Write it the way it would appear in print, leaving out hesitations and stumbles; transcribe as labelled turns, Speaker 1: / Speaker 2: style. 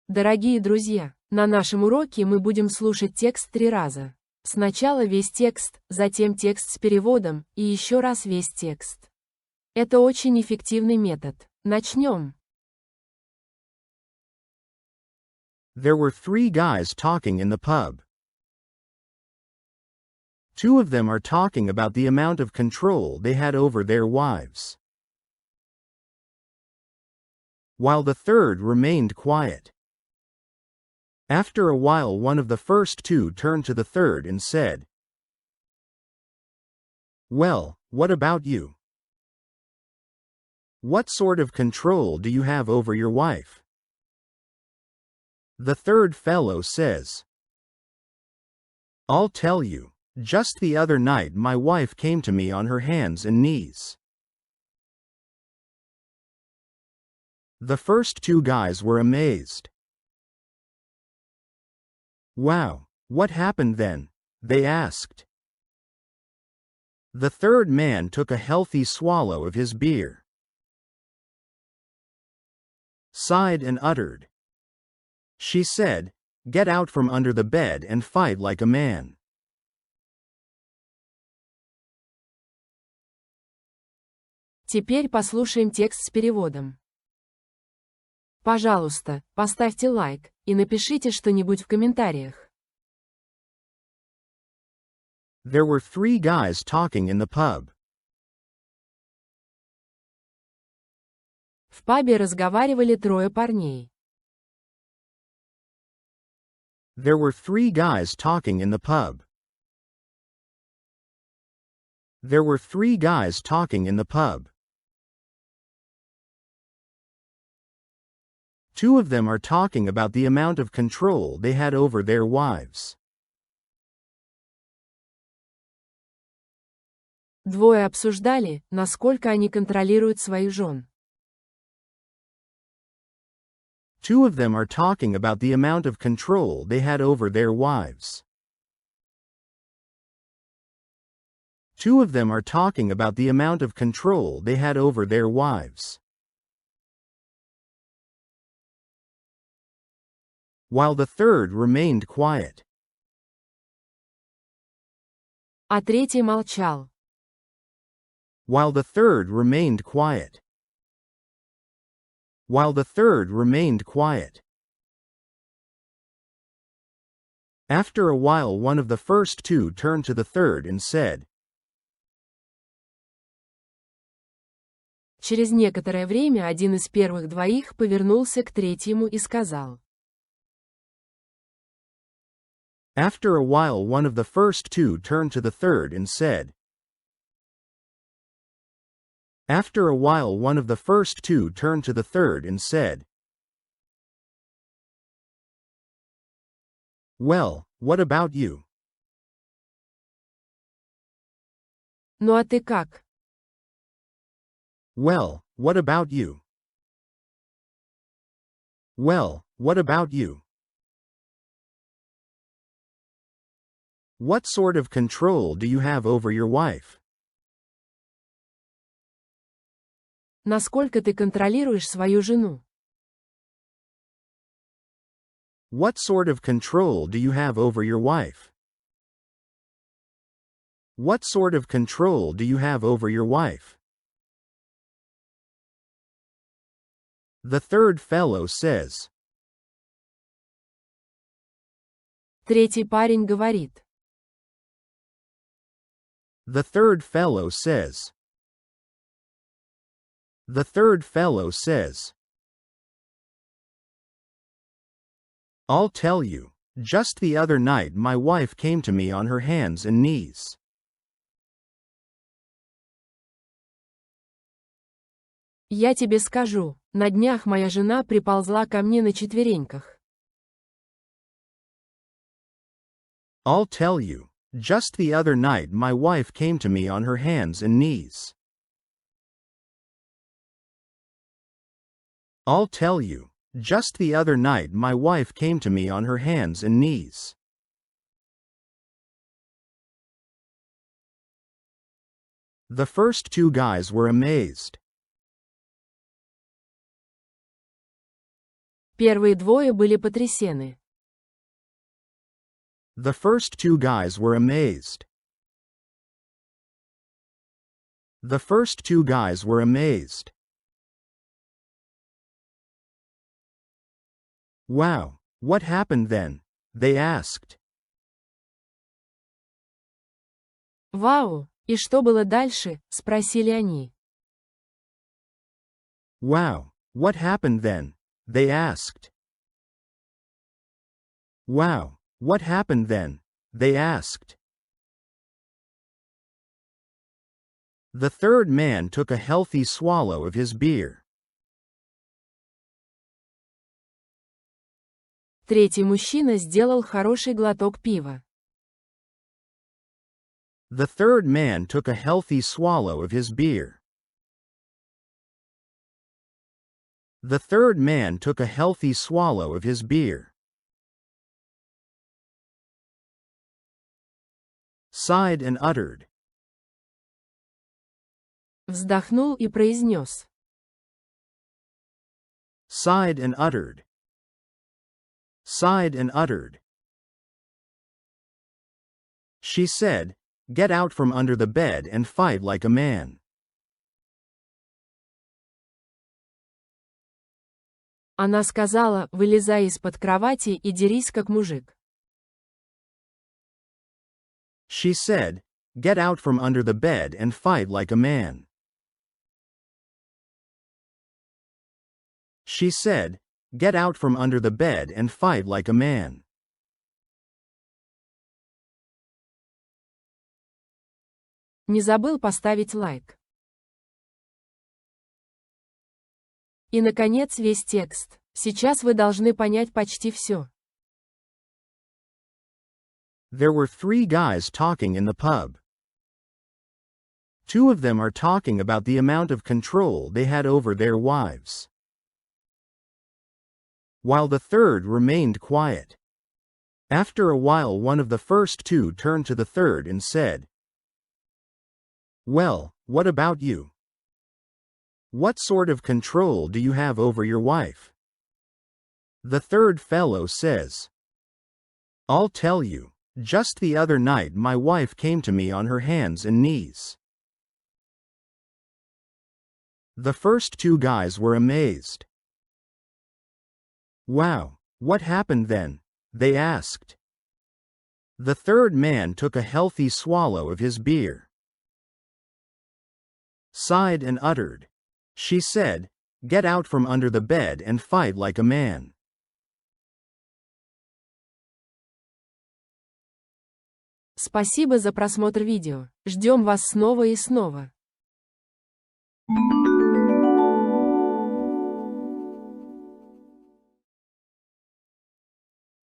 Speaker 1: Дорогие друзья, на нашем уроке мы будем слушать текст 3 раза. Сначала весь текст, затем текст с переводом, и еще раз весь текст. Это очень эффективный метод. Начнем.
Speaker 2: There were 3 guys talking in the pub. 2 of them are talking about the amount of control they had over their wives, while the third remained quiet. After a while, one of the first 2 turned to the third and said, "Well, what about you? What sort of control do you have over your wife?" The third fellow says, "I'll tell you, just the other night my wife came to me on her hands and knees." The first 2 guys were amazed. "Wow, what happened then?" they asked. The third man took a healthy swallow of his beer, sighed and uttered, "She said, get out from under the bed and fight like a man."
Speaker 1: Теперь послушаем текст с переводом. Пожалуйста, поставьте лайк и напишите что-нибудь в комментариях.
Speaker 2: There were 3 guys talking in the pub.
Speaker 1: В пабе разговаривали 3 парней.
Speaker 2: There were 3 guys talking in the pub. There were 3 guys talking in the pub. 2 of them are talking about the amount of control they had over their wives.
Speaker 1: 2 обсуждали, насколько они контролируют своих жен.
Speaker 2: 2 of them are talking about the amount of control they had over their wives. 2 of them are talking about the amount of control they had over their wives, while the third remained quiet.
Speaker 1: А третий молчал.
Speaker 2: While the third remained quiet. While the third remained quiet. After a while, one of the first 2 turned to the third and said,
Speaker 1: Через некоторое время один из первых 2 повернулся к третьему и сказал.
Speaker 2: After a while, one of the first 2 turned to the third and said, After a while, one of the first 2 turned to the third and said, "Well, what about you?
Speaker 1: Ну а ты как?
Speaker 2: Well, what about you? Well, what about you? What sort of control do you have over your wife?
Speaker 1: Насколько ты контролируешь свою жену?
Speaker 2: What sort of control do you have over your wife? What sort of control do you have over your wife? The third fellow says.
Speaker 1: Третий парень говорит.
Speaker 2: The third fellow says. The third fellow says. I'll tell you, just the other night my wife came to me on her hands and knees.
Speaker 1: Я тебе скажу, на днях моя жена приползла ко мне на четвереньках.
Speaker 2: I'll tell you, just the other night my wife came to me on her hands and knees. I'll tell you, just the other night my wife came to me on her hands and knees. The first two guys were amazed.
Speaker 1: Первые двое были потрясены.
Speaker 2: The first two guys were amazed. The first two guys were amazed. Wow, what happened then? They asked.
Speaker 1: «Вау! И что было дальше?» — спросили они.
Speaker 2: Wow, what happened then? They asked. Wow, what happened then? They asked. The third man took a healthy swallow of his beer.
Speaker 1: Третий мужчина сделал хороший глоток пива.
Speaker 2: The third man took a healthy swallow of his beer. The third man took a healthy swallow of his beer. Sighed and uttered.
Speaker 1: Вздохнул и произнес.
Speaker 2: Sighed and uttered. Sighed and uttered. She said, "Get out from under the bed and fight like a man."
Speaker 1: Она сказала: «Вылезай из-под кровати и дерись как мужик».
Speaker 2: She said, "Get out from under the bed and fight like a man." She said, "Get out from under the bed and fight like a man."
Speaker 1: Не забыл поставить лайк. И, наконец, весь текст. Сейчас вы должны понять почти все.
Speaker 2: There were three guys talking in the pub. Two of them are talking about the amount of control they had over their wives, while the third remained quiet. After a while, one of the first two turned to the third and said, "Well, what about you? What sort of control do you have over your wife?" The third fellow says, "I'll tell you. Just the other night my wife came to me on her hands and knees." The first two guys were amazed. Wow, what happened then? They asked. The third man took a healthy swallow of his beer. Sighed and uttered. She said, "Get out from under the bed and fight like a man."
Speaker 1: Спасибо за просмотр видео. Ждем вас снова и снова.